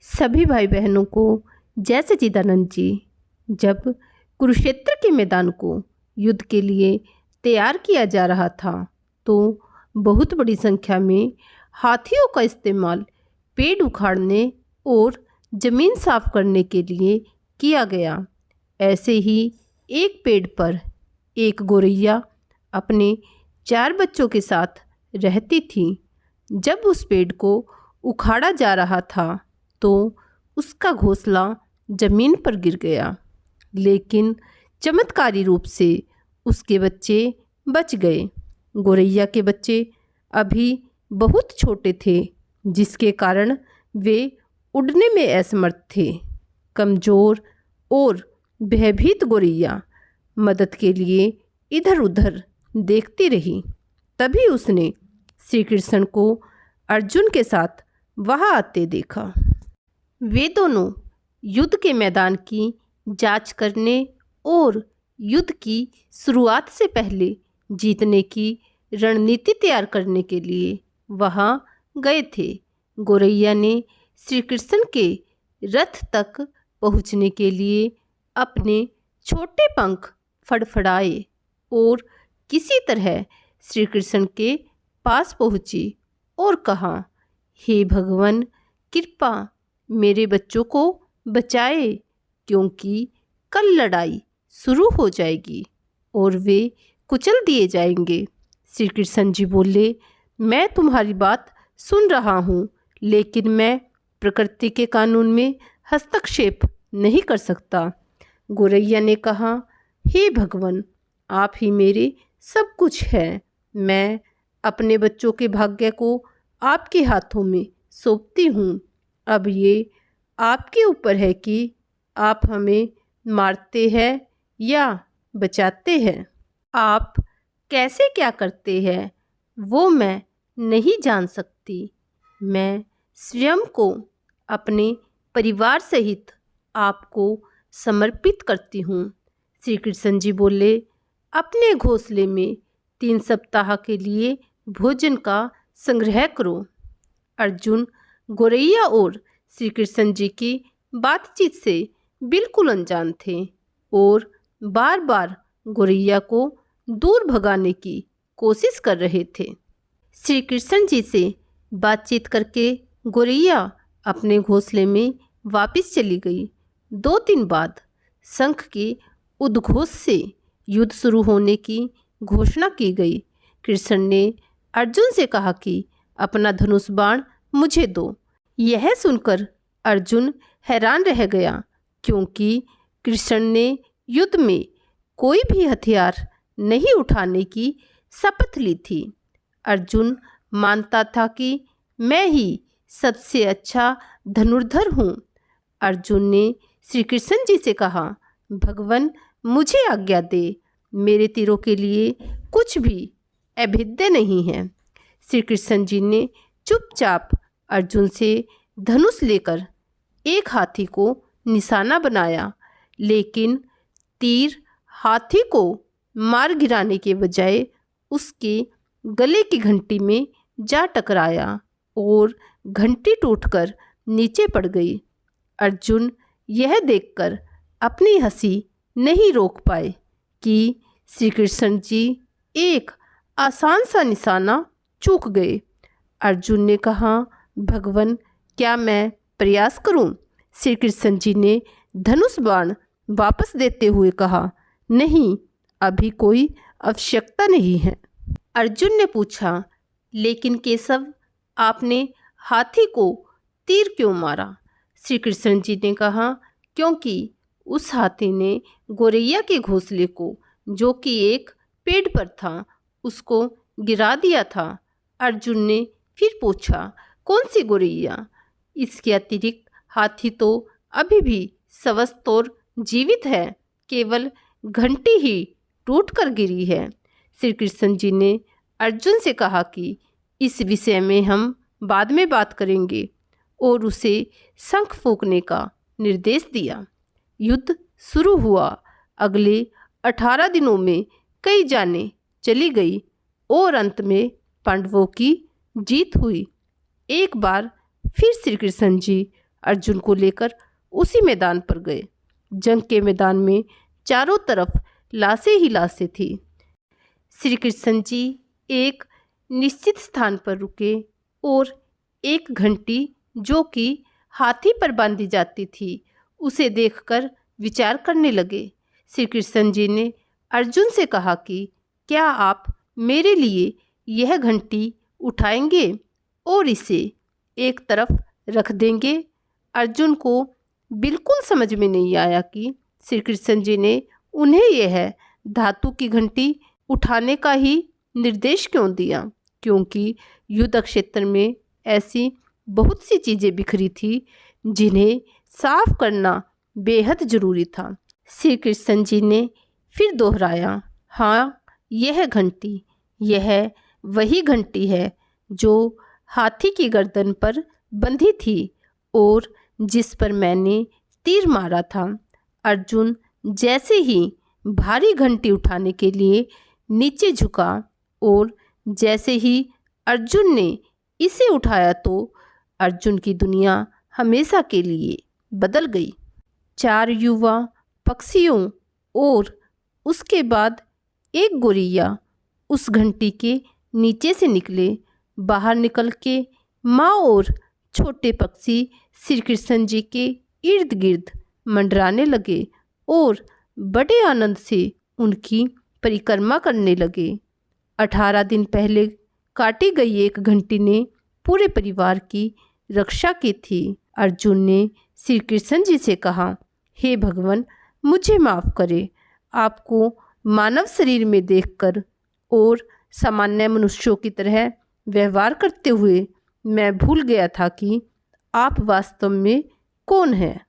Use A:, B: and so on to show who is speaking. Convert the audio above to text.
A: सभी भाई बहनों को जय सच्चिदानंद जी। जब कुरुक्षेत्र के मैदान को युद्ध के लिए तैयार किया जा रहा था तो बहुत बड़ी संख्या में हाथियों का इस्तेमाल पेड़ उखाड़ने और ज़मीन साफ करने के लिए किया गया। ऐसे ही एक पेड़ पर एक गौरैया अपने 4 बच्चों के साथ रहती थी। जब उस पेड़ को उखाड़ा जा रहा था तो उसका घोंसला जमीन पर गिर गया, लेकिन चमत्कारी रूप से उसके बच्चे बच गए। गौरैया के बच्चे अभी बहुत छोटे थे, जिसके कारण वे उड़ने में असमर्थ थे। कमज़ोर और भयभीत गौरैया मदद के लिए इधर उधर देखती रही। तभी उसने श्री कृष्ण को अर्जुन के साथ वहाँ आते देखा। वे दोनों युद्ध के मैदान की जांच करने और युद्ध की शुरुआत से पहले जीतने की रणनीति तैयार करने के लिए वहाँ गए थे। गौरैया ने श्री कृष्ण के रथ तक पहुँचने के लिए अपने छोटे पंख फड़फड़ाए और किसी तरह श्री कृष्ण के पास पहुँची और कहा, हे भगवान, कृपा मेरे बच्चों को बचाए, क्योंकि कल लड़ाई शुरू हो जाएगी और वे कुचल दिए जाएंगे। श्री कृष्ण जी बोले, मैं तुम्हारी बात सुन रहा हूँ, लेकिन मैं प्रकृति के कानून में हस्तक्षेप नहीं कर सकता। गौरैया ने कहा, हे भगवान, आप ही मेरे सब कुछ हैं। मैं अपने बच्चों के भाग्य को आपके हाथों में सौंपती हूँ। अब ये आपके ऊपर है कि आप हमें मारते हैं या बचाते हैं। आप कैसे क्या करते हैं वो मैं नहीं जान सकती। मैं स्वयं को अपने परिवार सहित आपको समर्पित करती हूँ। श्री कृष्ण जी बोले, अपने घोंसले में 3 सप्ताह के लिए भोजन का संग्रह करो। अर्जुन गौरैया और श्री कृष्ण जी की बातचीत से बिल्कुल अनजान थे और बार बार गौरैया को दूर भगाने की कोशिश कर रहे थे। श्री कृष्ण जी से बातचीत करके गौरैया अपने घोंसले में वापस चली गई। 2 दिन बाद शंख के उद्घोष से युद्ध शुरू होने की घोषणा की गई। कृष्ण ने अर्जुन से कहा कि अपना धनुष बाण मुझे दो। यह सुनकर अर्जुन हैरान रह गया, क्योंकि कृष्ण ने युद्ध में कोई भी हथियार नहीं उठाने की शपथ ली थी। अर्जुन मानता था कि मैं ही सबसे अच्छा धनुर्धर हूँ। अर्जुन ने श्री कृष्ण जी से कहा, भगवान, मुझे आज्ञा दे, मेरे तीरों के लिए कुछ भी अभेद्य नहीं है। श्री कृष्ण जी ने चुपचाप अर्जुन से धनुष लेकर एक हाथी को निशाना बनाया, लेकिन तीर हाथी को मार गिराने के बजाय उसके गले की घंटी में जा टकराया और घंटी टूटकर नीचे पड़ गई। अर्जुन यह देखकर अपनी हंसी नहीं रोक पाए कि श्री कृष्ण जी एक आसान सा निशाना चूक गए। अर्जुन ने कहा, भगवान, क्या मैं प्रयास करूं? श्री कृष्ण जी ने धनुष बाण वापस देते हुए कहा, नहीं, अभी कोई आवश्यकता नहीं है। अर्जुन ने पूछा, लेकिन केशव, आपने हाथी को तीर क्यों मारा? श्री कृष्ण जी ने कहा, क्योंकि उस हाथी ने गौरैया के घोंसले को, जो कि एक पेड़ पर था, उसको गिरा दिया था। अर्जुन ने फिर पूछा, कौन सी गौरैया? इसके अतिरिक्त हाथी तो अभी भी स्वस्थ और जीवित है, केवल घंटी ही टूट कर गिरी है। श्री कृष्ण जी ने अर्जुन से कहा कि इस विषय में हम बाद में बात करेंगे और उसे शंख फूंकने का निर्देश दिया। युद्ध शुरू हुआ। अगले 18 दिनों में कई जानें चली गई और अंत में पांडवों की जीत हुई। एक बार फिर श्री कृष्ण जी अर्जुन को लेकर उसी मैदान पर गए। जंग के मैदान में चारों तरफ लाशें ही लाशें थी। श्री कृष्ण जी एक निश्चित स्थान पर रुके और एक घंटी जो कि हाथी पर बांधी जाती थी उसे देखकर विचार करने लगे। श्री कृष्ण जी ने अर्जुन से कहा कि क्या आप मेरे लिए यह घंटी उठाएंगे और इसे एक तरफ रख देंगे। अर्जुन को बिल्कुल समझ में नहीं आया कि श्री कृष्ण जी ने उन्हें यह धातु की घंटी उठाने का ही निर्देश क्यों दिया, क्योंकि युद्ध क्षेत्र में ऐसी बहुत सी चीज़ें बिखरी थी जिन्हें साफ करना बेहद ज़रूरी था। श्री कृष्ण जी ने फिर दोहराया, हाँ, यह घंटी, यह वही घंटी है जो हाथी की गर्दन पर बंधी थी और जिस पर मैंने तीर मारा था। अर्जुन जैसे ही भारी घंटी उठाने के लिए नीचे झुका और जैसे ही अर्जुन ने इसे उठाया तो अर्जुन की दुनिया हमेशा के लिए बदल गई। 4 युवा पक्षियों और उसके बाद एक गोरैया उस घंटी के नीचे से निकले। बाहर निकल के माँ और छोटे पक्षी श्री कृष्ण जी के इर्द गिर्द मंडराने लगे और बड़े आनंद से उनकी परिक्रमा करने लगे। 18 दिन पहले काटी गई एक घंटी ने पूरे परिवार की रक्षा की थी। अर्जुन ने श्री कृष्ण जी से कहा, हे भगवान, मुझे माफ़ करें। आपको मानव शरीर में देखकर और सामान्य मनुष्यों की तरह व्यवहार करते हुए मैं भूल गया था कि आप वास्तव में कौन हैं।